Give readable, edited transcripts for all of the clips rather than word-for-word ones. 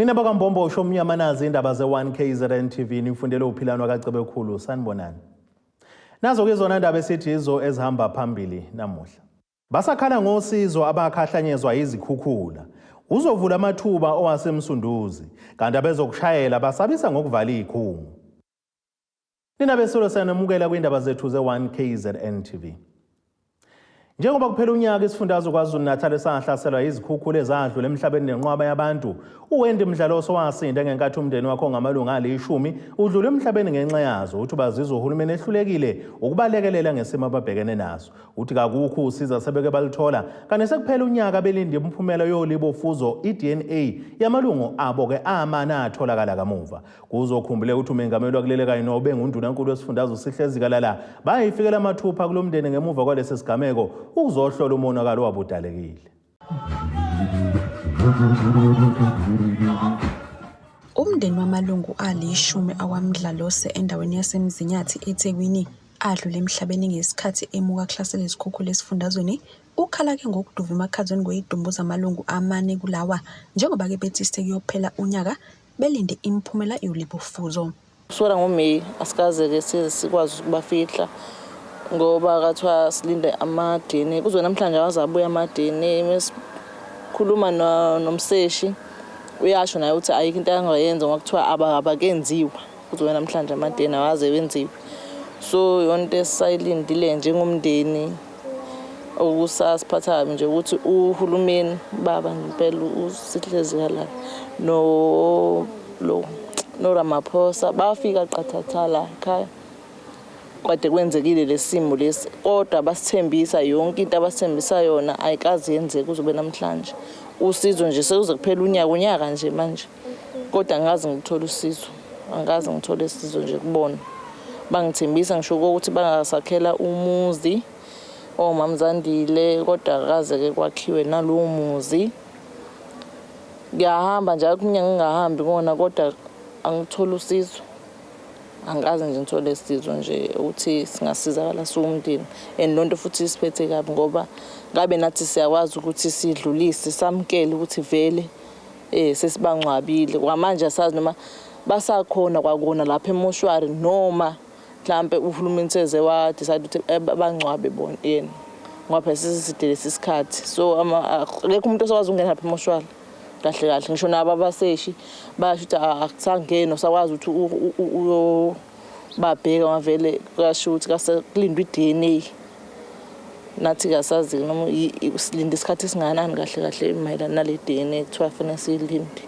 Nina bakambombo usho umnyamanazi indaba ze1KZNTV nifundele uphilano kaCebekhulu sanibonani. Nazo ke zona indaba esithi izo ezihamba phambili namuhla. Basakhala ngosizo abakhahlanyezwa Izikhukhula. Uzovula Amathuba owasemsunduzi kanti abezokushayela basabisa ngokuvala ikhungu. Nina besolo sanamukela kwindaba zethu ze1KZNTV. Njengoba kuphela unyaka isifundazwe KwaZulu-Natal esahlaselwa izikhukhula ezadlula emhlabeni nenqwaba yabantu, uWendi Mdlaloso wasinda ngenkathi umndeni wakhe ongamalunga ali-10 udlule emhlabeni ngenxa yazo. Uthi bazizwa uhulumeni ehlulekile ukubalekelela ngesimo ababhekene naso. Uthi kakukho usiza sebeke balithola kanti sekuphela unyaka belinde imiphumela yolibofuzo iDNA yamalungu abo ke amana atholakala kamuva. Kuzokhumbule ukuthi umengameli wakulele kanye nobengundunankulu wesifundazwe uSihlezi Kalala bayifikela amathupha kulomndeni ngemuva kwalesi sigameko uzohlola umonakalo wabudalekile. Umndeni wamalungu ali-10 awamdlalose endaweni yaseMzinyathi eThekwini adlule emhlabeni ngesikhathi emuka kuhlasela izikhukhula esifundazweni ukhala ke ngokuduva emakhazweni kweyidumbu zamalungu amane kulawa njengoba ke bethi sekuyophela unyaka belinde imiphumela yolibofuzo. Kusukela ngoMeyi asikaze ke sikwazi ukubafihla ngoba kathiwa silinde ama-DNA kuze namhlanje awazabuya ama-DNA mesikhuluma nomseshi uyasho naye ukuthi ayikho into angayenza ngoba kuthiwa abakenziwa kuze namhlanje ama-DNA awaze wenziwe. So yonke esayilindile njengomndeni okusasiphatha nje ukuthi uhulumeni baba ngempela uSihlezi Kalala no Ramaphosa bafika qathatha la ekhaya. Kade kwenzekile lesimo lesi kodwa basithembisa yonke into abasithembisa yona ayikazi yenzeke kuzobe namhlanje. Usizo nje sekuze kuphela unyaka nje manje. Kodwa angazi ngithola usizo. Angazi ngithola isizo nje kubona. Bangithembisa ngisho ukuthi bangasakhela umuzi oMamzandile kodwa akaze ke kwakhiwe nalowo muzi. Ngiyahamba njalo kunyanga ngingahambi ngona kodwa angithola usizo. Angazi nje ngithola isizo nje ukuthi singasizakala siwumndeni lonto futhi siphethe kabi ngoba ngabe nathi siyakwazi ukuthi sidlulise samkele ukuthi vele sesibangcwabile kwamanje asazi noma basakhona kwakona lapha emoshwari noma mhlambe uhulumeni seze wa decide ukuthi bangcwabe bona yena ngoba phela sisidele isikhathi so akekho umuntu osakwazi ukungena lapha emoshwari kahle kahle ngisho nabo abaseshi basho ukuthi akusangena usakwazi ukuthi babheka ngavele kasho ukuthi kasekulindwa iDNA nathi kasazi noma usilinde isikhathi esinganani kahle kahle mayelana nale DNA kuthiwa fanele silinde.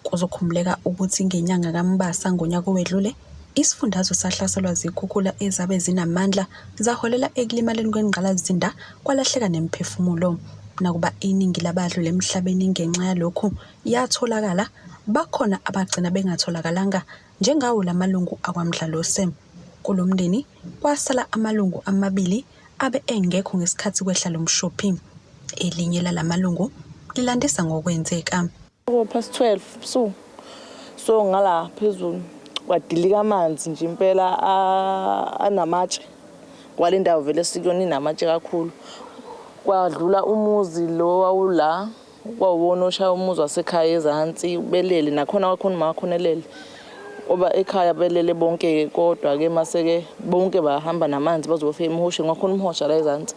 Kuzokhumbuleka ukuthi ngenyanga kaMbasa ngonyaka owedlule isifundazwe sahlaselwa izikhukhula ezabe zinamandla zaholela ekulimaleni kwengqalasizinda kwalahleka nemphefumulo. Nakuba iningi labadlule emhlabeni ngenxa yalokhu yatholakala bakhona abagcina bengatholakalanga njengawo lamalungu akwamdlalose. Kulomndeni kwasala amalungu amabili abe engekho ngesikhathi kwehla lomshophi. Elinye lamalungu lilandisa ngokwenzeka. Past 12 so ngala phezulu kwadilika amanzi nje impela anamatshe kwale ndawo vele sikuyona inamatshe kakhulu. Kwadlula umuzi lo wawula kwawona oshaya umuzi wasekhaya ezantsi ubelele nakhona wakhona makhonelele oba ekhaya belele bonke kodwa ke maseke bonke bahamba namanzi bazofika emhoshe ngakhona umhosha la ezantsi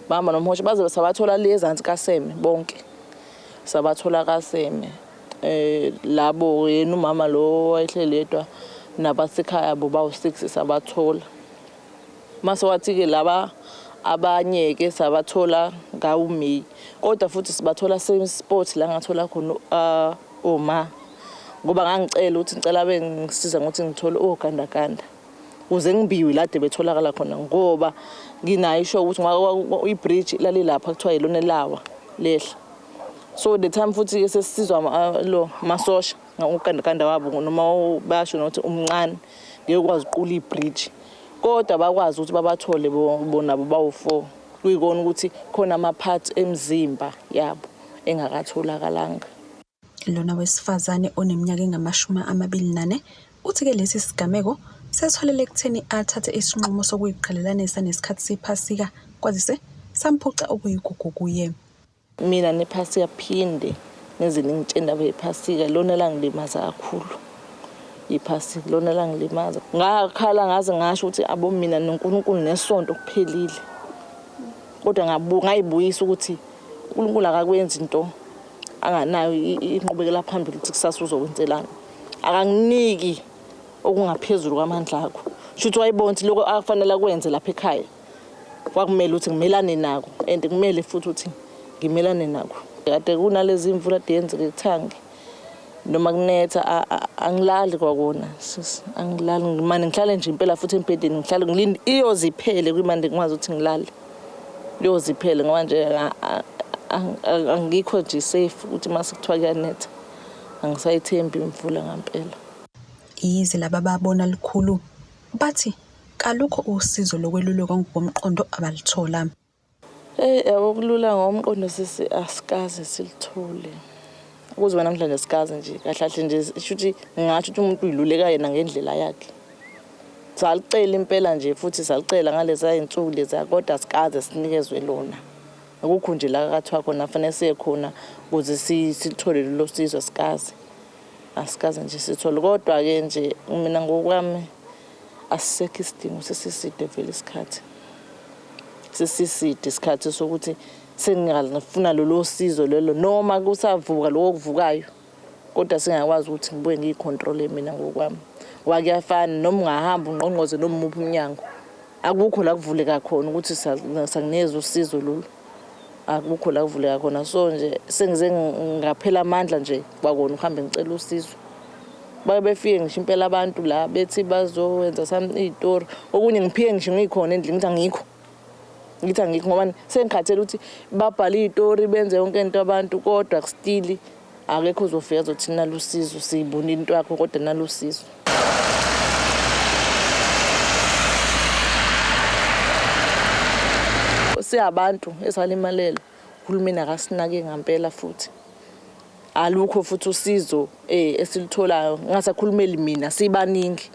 bahamba nomhosha baze sabathola le ezantsi kaSeme bonke sabathola kaSeme labo yena umama lo wayehleli yedwa nabasekhaya bo bawu6 sabathola mase wathi ke laba abanye ke sabathola ngaUMeyi kodwa futhi sibathola same spot la ngathola khona oma ngoba ngangicela ukuthi ngicela bengisiza ngokuthi ngithole ogandaganda uze ngibiwe lade betholakala khona ngoba nginayisho ukuthi ibridge lalilapha kuthiwa yilona lawa lehla so the time futhi ke sesizwa lo masosha ngogandaganda wabo noma basho nokuthi umncane ngeke ukwazi uqula ibridge kodwa bakwazi ukuthi babathole bona bawu4 kuyikona ukuthi khona amaphathi emzimba yabo engakatholakalanga. Lona wesifazane oneminyaka engama-24 uthi ke lesi sigameko sesitholele ekutheni athathe isinqumo sokuyiqhelelanisa nesikhathi sephasika kwazise samphuca okuyigugu kuye. Mina nephasika phinde ngezini ngitshenda bephasika lona langilimaza kakhulu. Iphasika lona langilimaza. Ngakhala ngaze ngasho ukuthi abo mina noNkulunkulu nesonto kuphelile. Kodwa ngayibuyisa ukuthi uNkulunkulu akakwenzi into anganayo inqubekela phambili ukuthi kusasa uzokwenzelana. Akanginiki okungaphezulu kwamandla akho. Shuthi wayibona ukuthi lokho akufanele akwenze lapha ekhaya. Kwakumele ukuthi ngimelane nako and kumele futhi ukuthi ngimelane nako. Kade kunalezi imvula diyenzeke ethangi. Noma kunetha angilali kwakona sis angilali ngimane ngihlale nje impela futhi embedeni ngihlale ngilinde iyoziphele kwimande ngikwazi ukuthi ngilale. Liyoziphele ngoba nje angikho nje safe ukuthi mase kuthiwa kuyanetha. Angisayithembi imvula ngempela. Yize laba babona likhulu bathi kalukho usizo lokweluleka ngokomqondo abalithola. Okulula ngomqondo sisi asikaze silithole. Ukuzwa namhlanje sikaze nje kahle nje shuthi ngingathi umuntu uyiluleka yena ngendlela yakhe. Salicela impela nje futhi salicela ngaleza insuku leza kodwa sikaze sinikezwe lona. Akukho nje la kathiwa khona fanele siye khona ukuze sithole lo sizo sikaze. Asikaze nje sithole kodwa ke nje mina ngokwami asisekho isidingo sesiside vele isikhathi. Sesiside isikhathi sokuthi sengingafuna lo sizo lelo noma kusavuka lokuvukayo kodwa singakwazi ukuthi ngibuye ngiyicontrol mina ngokwami. Wakuyafana noma ungahamba ungqongqoze noma umuphi umnyango. Akukho la kuvuleka khona ukuthi sangineza usizo lolu. Akukho la kuvuleka khona so nje sengize ngaphela amandla nje kwakona uhambe ngicela usizo. Baye befike ngisho impela abantu la bethi bazowenza izitori okunye ngiphike ngisho ngikhona endlini ngithi angikho. Ngithi angikho ngoba sengikhathele ukuthi babhale izitori benze yonke into abantu kodwa still akekho uzofika azothi nalusizo siyibona into yakho kodwa nalusizo. Siyabantu esalimalelo uhulumeni akasinake ngempela futhi. Alukho futhi usizo esilitholayo ngasakhulumeli mina sibaningi.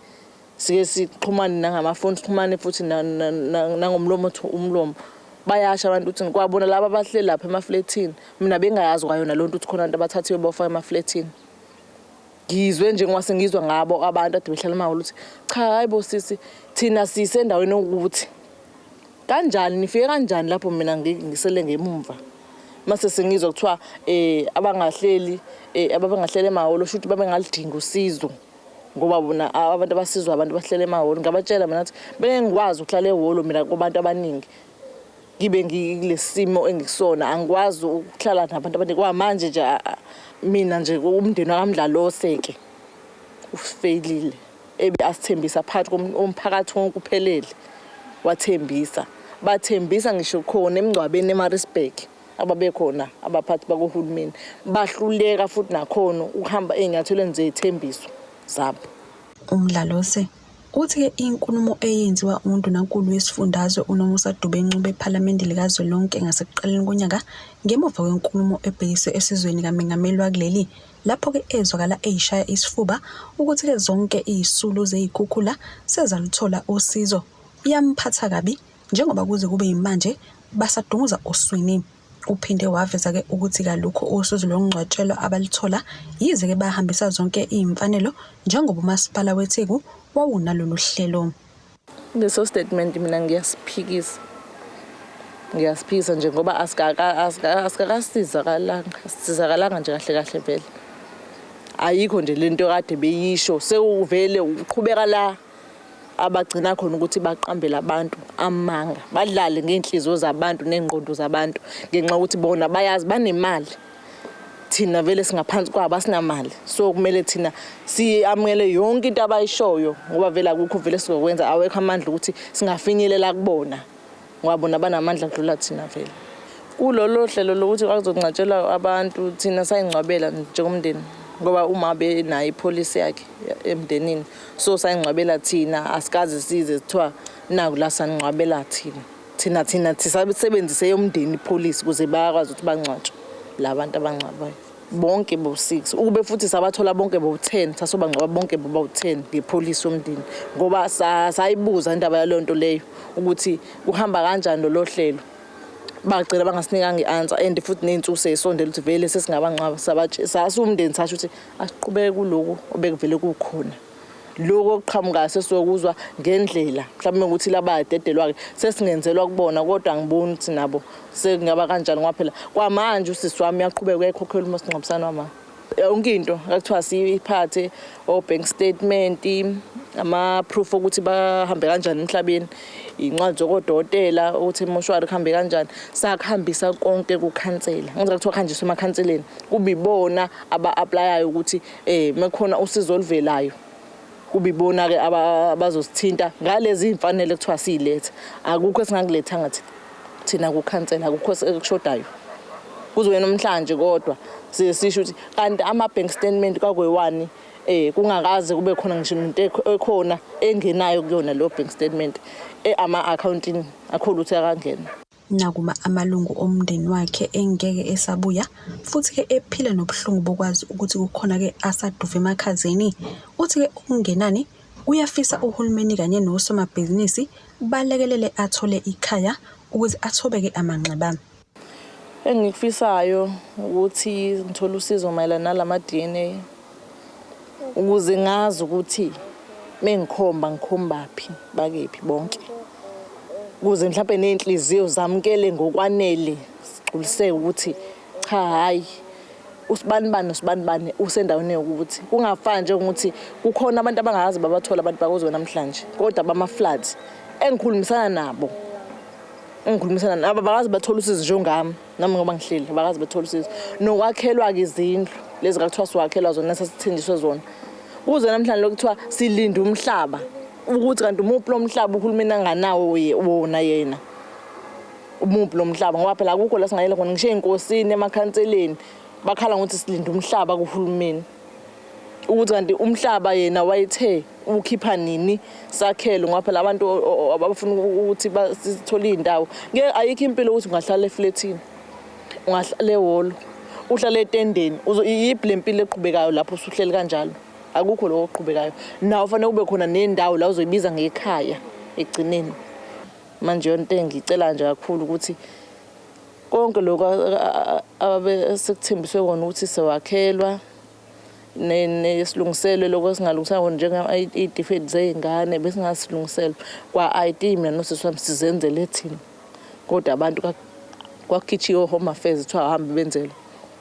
Sike sixhumane nangamafoni sixhumane futhi nangomlomo umlomo. Bayasha abantu ukuthi ngikwabona laba abahleli lapha emafletini mina bengayazi kwayona lonto ukuthi khona abantu abathathiwe bafaka emafletini. Ngizwe nje ngoba sengizwa ngabo abantu ade behlala emakhulu ukuthi cha hayibo sisi thina sisendaweni ukuthi kanjani nifike kanjani lapho mina ngisele ngemumva. Mase sengizwa kuthiwa abangahleli emahholo shuthi babengalidinga usizo ngoba bona abantu abasizwa abantu bahlele emahholo ngabatshela mina ukuthi bengikwazi ukuhlala ehholo mina kubantu abaningi ngibe ngilesimo engikusona angikwazi ukuhlala nabantu abaningi kwamanje nje mina nje umndeni wakamdlalo oseke ufailile asithembisa phakathi komphakathi wonke uphelele wathembisa bathembisa ngisho khona emgcwabeni eMaritzburg ababekhona abaphathi bakohulumeni bahluleka futhi nakhona ukuhamba ezinyathelweni zethembiso zabo. Umdlalose uthi-ke inkulumo eyenziwa uNdunankulu wesifundazwe uNomusa Dube enxube ePhalamende likazwelonke ngasekuqaleni konyaka ngemuva kwenkulumo ebhekise esizweni kaMengameli wakuleli lapho-ke ezwakala eyishaya isifuba ukuthi-ke zonke izisulu zezikhukhula sezaluthola usizo. Yamphatha kabi njengoba kuze kube yimanje basadunguza oswini. Uphinde waveza-ke ukuthi kalukho usizo lokungcwatshelwa abalithola yize-ke bahambisa zonke izimfanelo njengoba umasipala weTheku wawunalolu hlelo. Leso statement mina ngiyasiphikisa nje ngoba asikakalanga nje kahle vele. Ayikho nje lento kade beyisho sewuvele uqhubeka la abagcina khona ukuthi baqambele abantu amanga badlale ngenhliziyo zabantu nengqondo zabantu ngenxa ukuthi bona bayazi banemali thina vele singaphansi kwabo asinamali so kumele thina siyamukele yonke into abayishoyo ngoba vele akukho vele sizokwenza awekho amandla ukuthi singafinyelela kubona ngoba bona banamandla kudlula thina vele kulolo hlelo lokuthi akuzongcwatshelwa abantu thina sayingcwabela njengomndeni ngoba uma benayo ipolicy yakhe emndenini so sayingcwabela thina asikaze size kuthiwa naku la saningcwabela thina sisebenzise yomndeni ipolicy ukuze bayakwazi ukuthi bangcwatshwe labantu abangcwabayo bonke bo6 ukube futhi sabathola bonke bo10 sasobangcwaba bonke bo10 ngepolicy yomndeni ngoba sayibuza indaba yalonto leyo ukuthi kuhamba kanjani lo hlelo bagcina bangasinikanga i-answer and futhi ney'nsuku sey'sondela ukuthi vele sesingabangcwaba sasumndeni sasho ukuthi asiqhubeke kuloku obekuvele kukhona. Lokho okuqhamukayo sesizokuzwa ngendlela mhlawumbe ukuthi labadedelwa-ke sesingenzelwa kubona kodwa angiboni ukuthi nabo sekungaba kanjani ngoba phela kwamanje usisi wami uyaqhubeka uyayikhokhela umasingcwabisane wami. Yonke into akuthiwa siyiphathe bank statement, ama-proof ukuthi bahambe kanjani emhlabeni, iy'ncwadi zokodokotela ukuthi emoshwari kuhambe kanjani, sakuhambisa konke kukhansela. Ngenza kuthiwa kuhanjiswe emakhanseleni kube ibona aba-aplayayo ukuthi mekhona usizo oluvelayo kube ibona-ke abazosithinta ngalezi iy'mfanele kuthiwa siyiletha. Akukho esingakulethanga thina kukhansela, akukho ekushodayo. Kuzobe namhlanje kodwa sisho ukuthi kanti ama-bank statement kwakwe-1 kungakaze kube khona ngisho into ekhona engenayo kuyona lo bank statement ama-accounting akho lutho akangena. Nakuba amalungu omndeni wakhe engeke esabuya futhi-ke ephila nobuhlungu bokwazi ukuthi kukhona-ke asaduva emakhazeni, uthi-ke okungenani uyafisa uhulumeni kanye nosomabhizinisi balekelele athole ikhaya ukuze athobeke amanxeba. Engikufisayo ukuthi ngithole usizo mayelana nalama-DNA ukuze ngazi ukuthi ngikhombaphi bakephi bonke, ukuze mhlawumbe ney'nhliziyo zamukele ngokwanele sigculiseke ukuthi cha hayi usibanibani usendaweni yokuthi kungafani nje ukuthi kukhona abantu abangazi babathola abantu bakozwe namhlanje kodwa bama-floods engikhulumisana nabo abakazi bathola usizo njengami nami ngoba ngihleli abakazi bathola usizo nokwakhelwa-ke izindlu lezi kakuthiwa siwakhelwa zona sasithenjiswe zona kuze namhlanje lokuthiwa silinde umhlaba ukuthi kanti umuphi lo mhlaba uhulumeni anganawo wona yena umuphi lo mhlaba ngoba phela akukho la singayela khona ngisho ey'nkosini emakhanseleni bakhala ngokuthi silinde umhlaba kuhulumeni ukuthi kanti umhlaba yena wayethe ukhipha nini sakhelo ngoba phela abantu abafuna ukuthi sithole iy'ndawo ayikho impilo ukuthi ungahlala efletini, ungahlala ehholo, uhlala etendeni yiphi le mpilo eqhubekayo lapho usuhleli kanjalo. Akukho lokho okuqhubekayo. Nawe fanele kube khona nendawo la uzoyibiza ngekhaya egcineni. Manje yonto engicela nje kakhulu ukuthi konke lokho ababe sekuthembiswe kona ukuthi sewakhelwa nesilungiselwe lokho singalungisanga njenge-i-defect zey'ngane bese singasilungiselwa kwa-ID mina nosisi wami sizenzele thina kodwa abantu kwakhitshiwe o-Home Affairs kuthiwa ahambe benzele.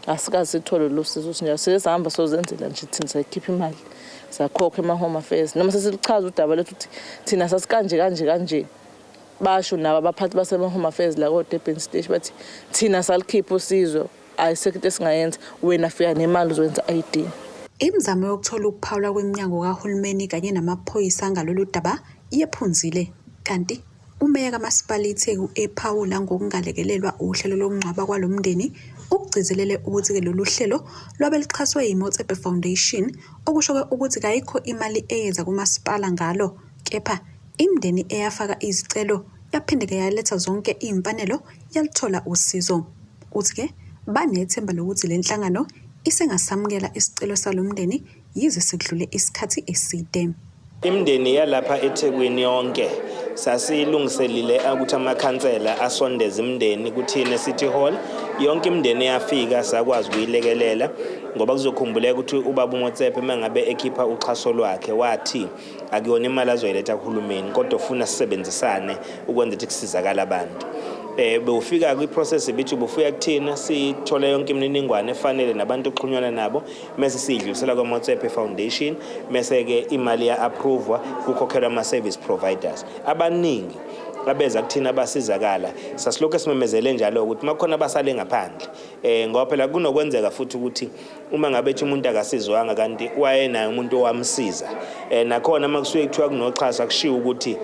Asikaze sithole lo sizo sinjalo sesihamba sozenzela nje thina sayikhipha imali sakhokha ema-Home Affairs noma sesilichaza udaba lethu ukuthi thina sasikanje basho nabo abaphathi basema-Home Affairs la ko-Durban Stage bathi thina salikhipha usizo ayisekho into esingayenza wena fika nemali uzokwenza ID. Imizamo yokuthola ukuphawula kweminyango kahulumeni kanye namaphoyisa ngalolu daba iyephunzile kanti umeya kamasipala iTheku ephawula ngokungalekelelwa uhlelo lomngcwaba kwalomndeni ukugcizelele ukuthi-ke lolu hlelo lwabe lixhaswe yi-Amathuba Foundation okusho-ke ukuthi kayikho imali eyeza kumasipala ngalo kepha imindeni eyafaka izicelo yaphinde-ke yaletha zonke iy'mfanelo yalithola usizo. Uthi-ke banethemba lokuthi le nhlangano isengasamukela isicelo salomndeni yize sekudlule isikhathi eside. Imindeni yalapha eThekwini yonke sasilungiselile ukuthi amakhansela asondeze imindeni kuthina City Hall. Yonke imindeni yafika sakwazi ukuyilekelela ngoba kuzokhumbuleka ukuthi ubaba uMotsepe mangabe ekhipha uxhaso lwakhe wathi akuyona imali azoyiletha kuhulumeni kodwa ufuna sisebenzisane ukwenza ukuthi kusizakala abantu. Bewufika kwi-process ebithi ubufika kuthina sithola yonke imininingwane efanele nabantu oxhunywana nabo mase sidlulisela kwa-Amathuba Foundation mase-ke imali ya-approve kukhokhelwa ama-service providers abaningi abeza kuthina basizakala. Sasilokho simemezele njalo ukuthi makhona abasale ngaphandle ngoba phela kunokwenzeka futhi ukuthi uma ngabe umuntu akasizwanga kanti wayenayo umuntu owamsiza nakhona makusuke kuthiwa kunoxhaso akushiwo ukuthi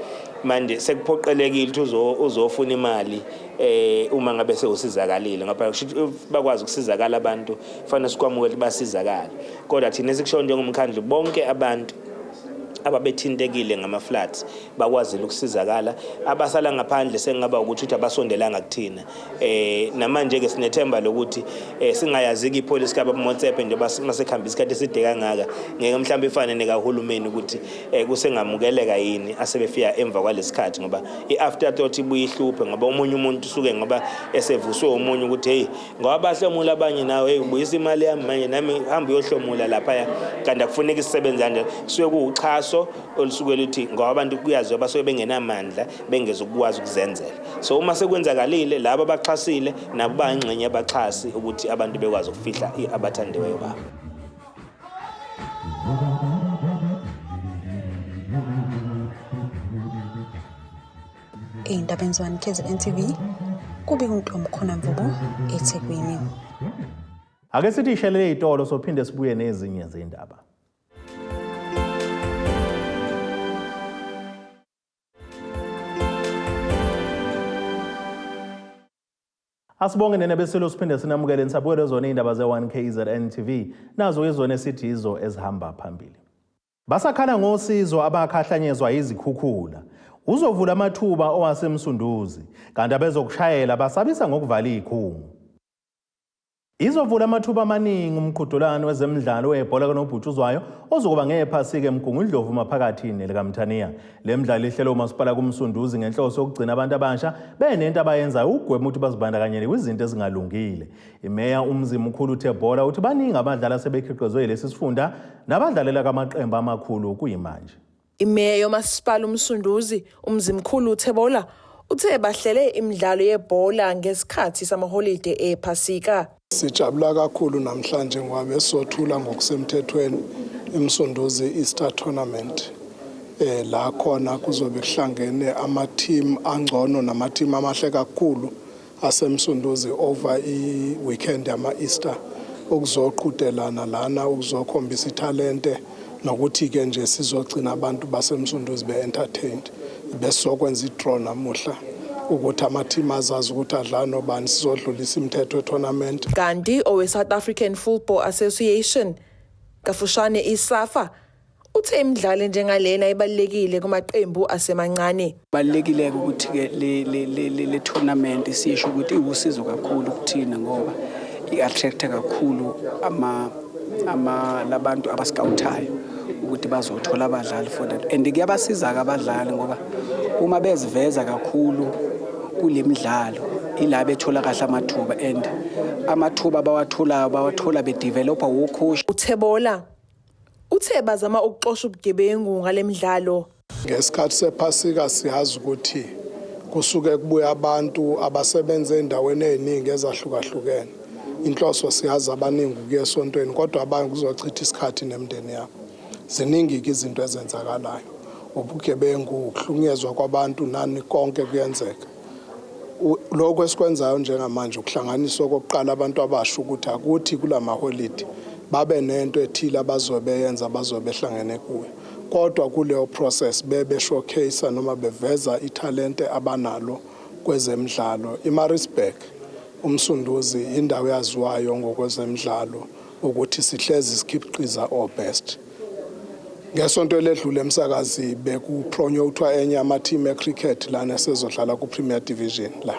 manje sekuphoqelekile ukuthi uzofuna imali uma ngabe sewusizakalile ngapha bakwazi ukusizakala abantu fanele sikwamukele basizakala kodwa thina esikusho njengomkhandlu bonke abantu ababethintekile ngama-floods bakwazile ukusizakala. Abasala ngaphandle sengaba ukuthi abasondelanga kuthina. Namanje-ke sinethemba lokuthi singayazi-ke ipolisi kaBamotsepe nje masekuhamba isikhathi eside kangaka ngeke mhlawumbe ifane nekahulumeni ukuthi kusengamukeleka yini asebefika emva kwalesikhathi ngoba i-afterthought ibuye ihluphe ngoba omunye umuntu usuke ngoba esevuswe umunye ukuthi hey ngoba bahlomula abanye nawe hey ubuyisa imali yami manje nami hamba uyohlomula lapha kanti akufuneki sisebenze kanje kusuke kuuchaso olusuke luthi ngoba abantu kuyaziwa basuke bengenamandla bengeze ukwazi ukuzenzela. So uma sekwenzakalile labo abaxhasile nabo bayingxenye abaxhasi ukuthi abantu bekwazi ukufihla abathandiweyo babo. Ey'ndabeni z1KZNTV kubika uNtombi khona Mvubu eThekwini. Ake sithi ishelele izitolo sophinde sibuye nezinye zindaba. Asibonge nenebeselo siphinde sinamukele nisabukele zona izindaba ze1KZNTV nazo izona esithi izo ezihamba phambili. Basakhala ngosizo abakhahlanyezwa Izikhukhula. Uzovula Amathuba owasemsunduzi kanti abezokushayela basabisa ngokuvala izikhungu. Izovula amathuba amaningi umqhudelwano wezemidlalo webhola kanobhutshuzwayo ozokuba ngephasika eMgungu Ndlovu maphakathi nelikaMthaniya. Le midlalo ihlelo umasipala kuMsunduzi ngenhloso yokugcina abantu abasha benento abayenzayo ukugwema ukuthi bazibandakanye kwizinto ezingalungile. Imeya uMzimkhulu uThebola uthi baningi abadlali asebekhiqizwe lesi sifunda nabadlalela kamaqembu amakhulu kuyimanje. Imeya yomasipala uMsunduzi uMzimkhulu uThebola uthe bahlele imidlalo yebhola ngesikhathi samaholide ephasika. Sijabula kakhulu namhlanje ngoba sothula ngokusemthethweni uMsunduzi Easter Tournament. La khona kuzobe kuhlangene ama-team angcono nama-team amahle kakhulu asemsunduzi over i-weekend yama-Easter ukuzoqhudelana lana ukuzokhombisa italente nokuthi ke nje sizogcina abantu basemsunduzi be-entertained. Besokwenza i-draw namuhla ukuthi ama-team azazi ukuthi adlala nobani sizodlulisa imithetho ye-tournament. Kanti owe-South African Football Association kafushane iSAFA uthe imidlalo njengalena ibalulekile kumaqembu asemancane. Balulekile ukuthi ke le tournament sisho ukuthi iwusizo kakhulu kuthina ngoba i-attract kakhulu labantu abascoutayo ukuthi bazothola abadlali for that and kuyabasiza ke abadlali ngoba uma beziveza kakhulu kule midlalo ila bethola kahle amathuba and amathuba bawathola bedevelopa wocoach. uThebola uthe bazama ukuxosha ubugebengu ngale midlalo. Ngesikhathi sephasika siyazi ukuthi kusuke kubuya abantu abasebenza endaweni eziningi ezahlukahlukene. Inhloso siyazi abaningi kuye esontweni kodwa abanye kuzochitha isikhathi nemndeni yabo. Ziningi izinto ezenzakalayo. Ubugebengu, ukuhlunyezwa kwabantu nani konke kuyenzeka. Lokho esikwenzayo njengamanje ukuhlanganiswa kokuqala abantu abasha ukuthi akuthi kulamaholide babe nento ethile abazobeyenza bazobehlangene kuyo. Kodwa kuleyo process bebe showcase noma beveza italente abanalo kwezemidlalo. iMaritzburg uMsunduzi indawo yaziwayo ngokwezemidlalo ukuthi sihlezi sikhiqiza all best. Ngesonto ledlule emsakazi bekupronyotwa enye ama-team ecricket lana esezodlala ku-Premier Division la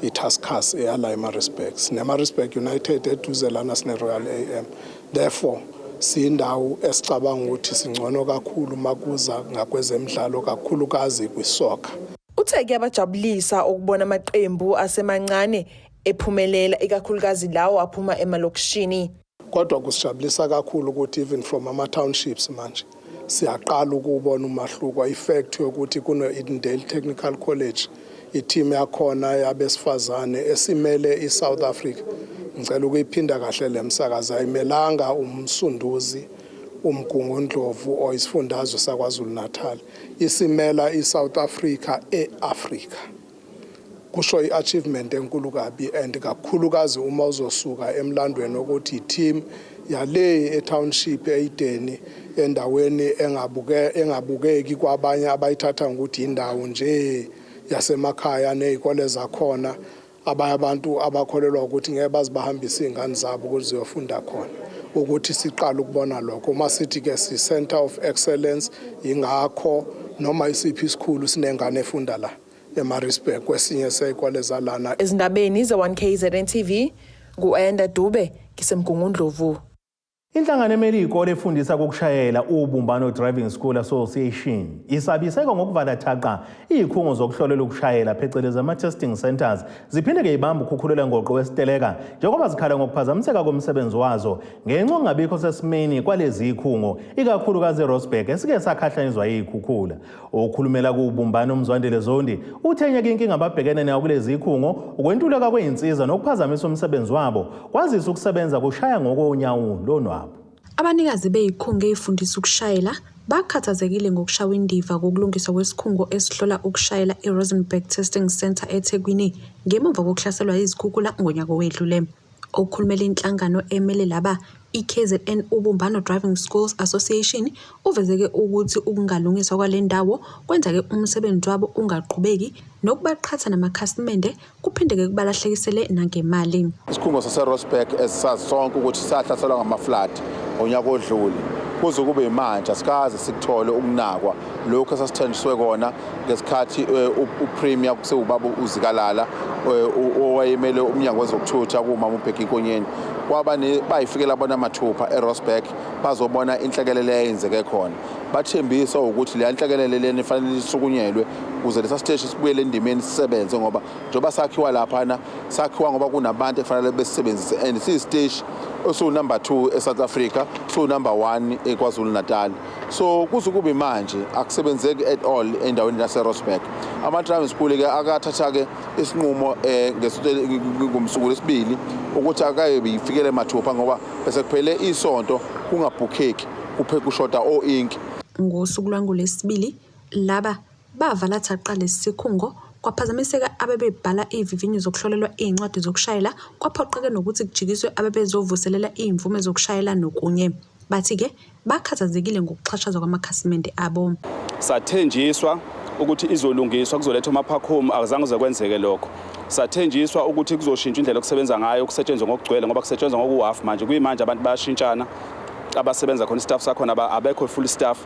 iTuskers eyala eMaritzburg. SineMaritzburg United eduze lana sine-Royal AM. Therefore siyindawo esicabanga ukuthi singcono kakhulu makuza ngakwezemidlalo kakhulukazi kwisoka. Uthe kuyabajabulisa ukubona amaqembu asemancane ephumelela ikakhulukazi lawo aphuma emalokishini. Kodwa kusijabulisa kakhulu ukuthi even from ama-townships manje siyaqala ukubona umahluko. Ifact yokuthi kuno Edendale Technical College i-team yakhona yabesifazane esimele iSouth Africa. Ngicela ukuyiphinda kahle lemsakazi ayimelanga uMsunduzi uMgungu Ndlovu oyisifundazwe saKwaZulu Natal. Isimela iSouth Africa eAfrica. Kusho i-achievement enkulu kabi and kakhulukazi uma uzosuka emlandweni ukuthi i-team yale e-township eYideni endaweni engabukeki kwabanye abayithatha ukuthi indawo nje yasemakhaya nezikole zakhona abanye abantu abakholelwa ukuthi ngeke bazibahambise izingane zabo ukuthi ziyofunda khona. ukuthi siqale ukubona lokho. Uma sithi ke si Center of Excellence ingakho noma isiphi isikhulu sinengane efunda la eMaritzburg kwesinye seyikwaleza lana. Ezindabeni ze1KZNTV nguAyanda Dube ngisemgungundlovu. Inhlangano emele izikole efundisa ukushayela ubumbano Driving School Association isabiseka ngokuvala thaqa izikhungo zokuhlolela ukushayela phecelezi ama-testing centers ziphinde ke ibamba ukukhukhulelwa ngoqo wesiteleka njengoba zikhala ngokuphazamiseka komsebenzi wazo ngenxa ngabikho sesimeni kwalezi zikhungo ikakhulukazi eRosberg esike sakhahlanyezwa izikhukhula. Okhulumela kubumbano uMzwandile Zondi uthenya ke inkinga ababhekene nayo kulezi zikhungo ukwentuleka kweinsiza nokuphazamisa umsebenzi wabo kwazisa ukusebenza kushaya ngokonyawo lonwabo. Abanikazi beyikhungo ezifundisa ukushayela bakhathazekile ngokushaya indiva kokulungiswa kwesikhungo esihlola ukushayela eRosenberg Testing Center eThekwini ngemuva kokuhlaselwa izikhukhula ngonyaka owedlule. Okhulumela inhlangano emele laba iKZN Ubumbano Driving Schools Association uvezeke ukuthi ukungalungiswa kwalendawo kwenza ke umsebenzi wabo ungaqhubeki nokubaqhatha namakhasimende kuphindeke kubalahlekisele nangemali. Isikhungo saseRosberg esazi sonke ukuthi sahlaselwa ngamaflat onyaka odlule kuze kube manje asikaze sikuthole ukunakwa lokho esasithenjiswe kona ngesikhathi uPremier kusewubaba uZikalala owayemele umnyango wezokuthutha kuMama uBheki Inkonyeni kwabane bayifikela bona Amathuba eRosberg bazobona inhlekelele eyenzeke khona bathembisa ukuthi le inhlekelele leni ifanele isukunyelwe ukuze lesa stage sibuyele endimeni sisebenze ngoba njoba sakhiwa lapha sakhiwa ngoba kunabantu efanele besebenzise and si stage osu number 2 eSouth Africa so number 1 eKwaZulu Natal. So kuze kube manje akusebenzeki at all endaweni yaseRosberg. Ama-driving school ke akathatha ke isinqumo ngomsuku lesibili ukuthi akayebi ifikele Amathuba ngoba bese kuphele isonto kungabhukheki kushoda ink. Ngosuku lwangolesibili laba bavala thaqa lesikhungo kwaphazamiseka abebebhala izivivinyo zokuhlolelwa izincwadi zokushayela kwaphoqeke nokuthi kujikiswe abebezovuselela izimvume zokushayela nokunye. Bathi ke bakhathazekile ngokuxhashazwa kwamakhasimende abo. Sathenjiswa ukuthi izolungiswa kuzoletha amaphakhumi akazange zekwenzeke lokho. Sathenjiswa ukuthi kuzoshintsha indlela yokusebenza ngayo kusetshenzwe ngokugcwele ngoba kusetshenzwa ngokuhalf manje kuyimanje abantu bayashintshana abasebenza khona staff sakhona abekho full staff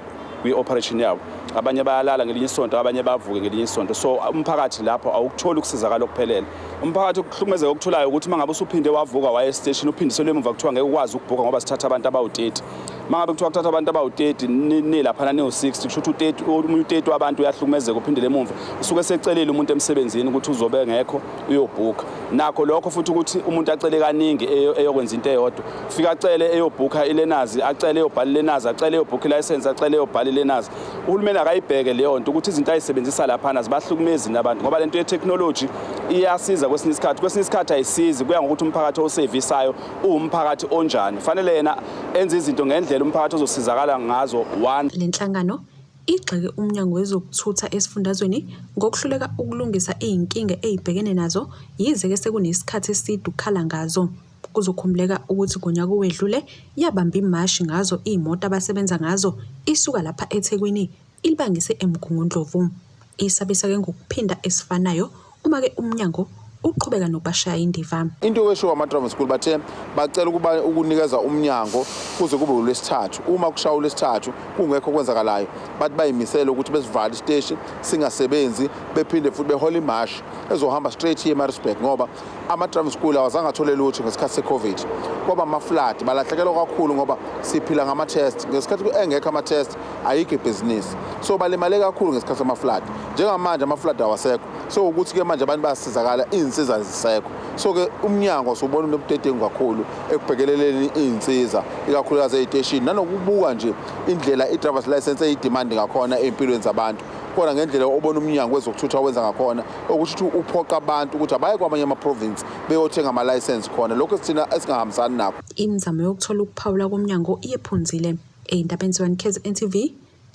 kwi-operation yabo abanye bayalala ngelinye isonto abanye bavuke ngelinye isonto so umphakathi lapho awukuthola ukusizakala okuphelele. Umphakathi ukuhlukumezeka okuthulayo ukuthi mangabe usuphinde wavuka waye station uphindiselwe emuva kuthiwa ngeke ukwazi ukubhuka ngoba sithatha abantu abawu30 mangabe kuthiwa kuthatha abantu abawu30 nilapha ne60 kusho ukuthi u30 wabantu uyahlukumezeka uphindele emuva usuke secelile umuntu emsebenzini ukuthi uzobe ngekho uyobhuka nakho lokho futhi ukuthi umuntu acele kaningi eyokwenza into eyodwa ufika acele eyobhuka ilenazi acele eyobhala ilenazi acele eyobhuka license acele eyobhala ilenazi. Uhulumeni akayibheke leyo nto ukuthi izinto ayisebenzisa lapha zibahlukumezi nabantu ngoba lento ye-technology iyasiza kwesinye isikhathi ayisizi kuya ngokuthi umphakathi osevisayo uwumphakathi onjani fanele yena enze izinto ngendlela umphakathi ozosizakala ngazo. Le nhlangano igxeke umnyango wezokuthutha esifundazweni ngokuhluleka ukulungisa izinkinga ezibhekene nazo yize ke sekunesikhathi eside ukukhala ngazo. Kuzokhumbuleka ukuthi ngonyaka owedlule yabamba imashi ngazo imoto abasebenza ngazo isuka lapha eThekwini ilibangise eMgungundlovu. Isabisa ke ngokuphinda esifanayo uma ke umnyango uqhubeka nokubashaya indiva. Into esho ama-driving school bathe bacela ukuba ukunikeza umnyango kuze kube uLwesithathu uma kushaya uLwesithathu kungekho kwenzakalayo bathi bayimisela ukuthi besivale istation singasebenzi bephinde futhi behola imash ezohamba straight eMaritzburg ngoba ama-driving school awazange athole lutho ngesikhathi seCovid ngoba ama-flat balahlekelwa kakhulu ngoba siphila ngama-test ngesikhathi engekho ama-test ayikho ibhizinisi so balimale kakhulu ngesikhathi sama-flat njengamanje ama-flat awasekho so ukuthi ke manje abantu bayasizakala insiza zisekho so ke umnyango sobona unobudedengu kakhulu ekubhekeleleni insiza ikakhulukazi eziteshini nanokubuka nje indlela i-driver's license eyidemand ngakhona empilweni zabantu khona ngendlela obona umnyango wezokuthutha wenza ngakhona ukuthi uphoqa abantu ukuthi abaye kwamanye ama-province beyothenga ama-license khona lokho sithina esingahambisani nakho. Imizamo yokuthola ukuphawula komnyango iyephunzile. Ey'ndabeni ze1KZNTV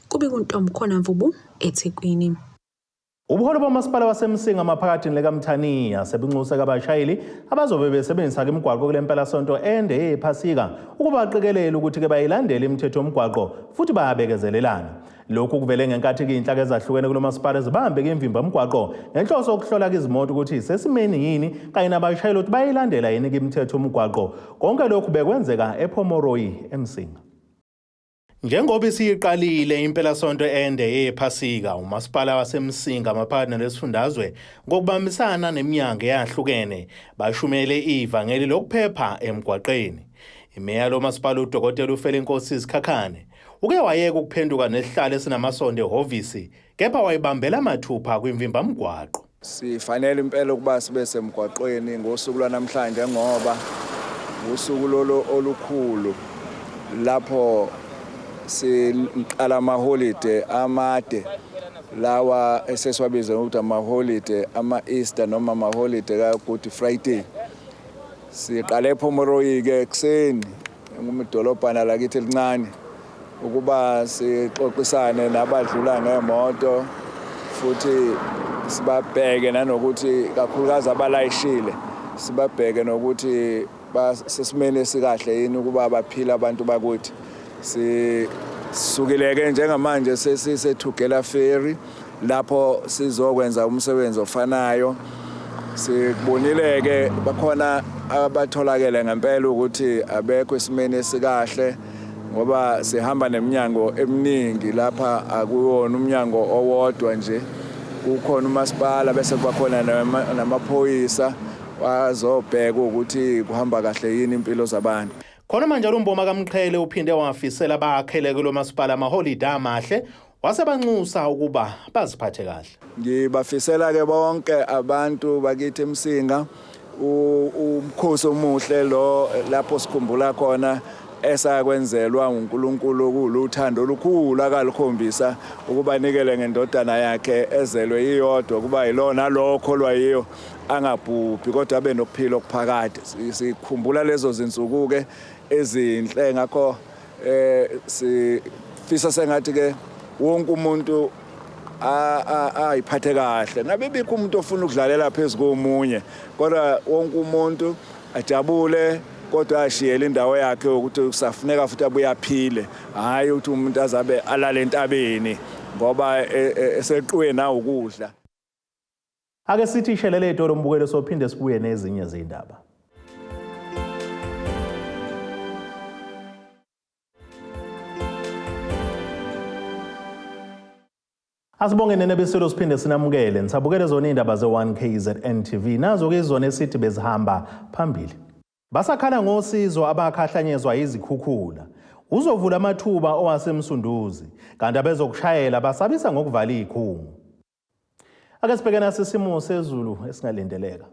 kuBikuntombi khona Mvubu eThekwini. Ubuholo bomasipala waseMsinga amaphakathini lekaMthaniya sebunxusa abashayeli abazobe besebenzisa imigwaqo kule mpelasonto ende ephasika ukuba baqikelele ukuthi ke bayilandele imithetho yomgwaqo futhi bayabekezelelana. Lokhu kuvele ngenkathi inhlaka ezahlukene kulomasipala zibambe imvimba umgwaqo ngenhloso yokuhlola izimoto ukuthi sesimeni yini kanye nabashayeli ukuthi bayilandela yini imithetho umgwaqo. Konke lokhu bekwenzeka ePhomoroyi eMsinga. Njengoba isiyiqalile impelasonto ende yePhasika, umasipala waseMsinga amaphakathi nesifundazwe ngokubambisana neminyango eyahlukene bashumele ivangeli lokuphepha emgwaqeni. Imeya lomasipala uDkt. uFelenkosi Izikhukhula uke wayeka ukuphenduka nesihlalo esinamasonto ehhovisi kepha wayibambela Amathuba kwimvimba mgwaqo. Sifanele impela ukuba sibe semgwaqweni ngosuku lwanamhlanje ngoba usuku olukhulu lapho siqala ama-holiday amade lawa esesiwabiza ukuthi ama-holiday ama-Easter noma ama-holiday ka-Good Friday. Siqale ePhomoroyi-ke ekuseni ngumdolobhana lakithi elincane ukuba sixoxisane nabadlula ngemoto futhi sibabheke nanokuthi kakhulukazi abalayishile sibabheke nokuthi basesimeni esikahle yini ukuba baphila abantu bakuthi. Sisukile-ke njengamanje sesisethugela ferry lapho sizokwenza umsebenzi ofanayo. Sikubonile-ke bakhona abatholakele ngempela ukuthi abekho esimeni esikahle ngoba sihamba neminyango eminingi lapha akuwona umnyango owodwa nje. Kukhona umasipala bese kubakhona namaphoyisa wazobheka ukuthi kuhamba kahle yini impilo zabantu. Khona manje uMboma kaMqhele uphinde wafisela abakheleke lomasipala amaholiday amahle wasebanxusa ukuba baziphathe kahle. Ngibafisela ke bonke abantu bakithi eMsinga umkhosi omuhle lo lapho sikhumbula khona esakwenzelwa uNkulunkulu kuluthando olukhulu akalikhombisa ukubanikele ngendodana yakhe ezelwe iyodwa kuba yilona lokho lwayiyo angabhubhi kodwa abe nokuphila okuphakade. Sikhumbula lezo zinsuku ke ezinhle ngakho sifisa sengathi ke wonke umuntu ayiphathe kahle. Ngabe bikho umuntu ofuna ukudlalela phezulu komunye kodwa wonke umuntu ajabule kodwa ashiyele indawo yakhe ukuthi kusafuneka futhi abuye aphile, hayi ukuthi umuntu azabe alala entabeni ngoba eseqhwe na ukudla. Ake sithi ishelele itolo umbukelo sophinde sibuye nezinye izindaba. Asibonge nenebiselo siphinde sinamukele nisabukele zona indaba ze1KZNTV nazo ke izona esithi bezihamba phambili. Basakhala ngosizo Abakhahlanyezwa Izikhukhula. Uzovula Amathuba owaseMsunduzi kanti abezokushayela basabisa ngokuvala izikhungu. Ake sibheke nasisimo sezulu esingalindeleka.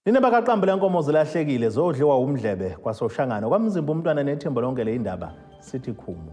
Ineba kaqambe lenkomo zilahlekile zodliwa umdlebe kwasoshangana kwamzimba umntwana nethemba lonke le indaba sithi khumu.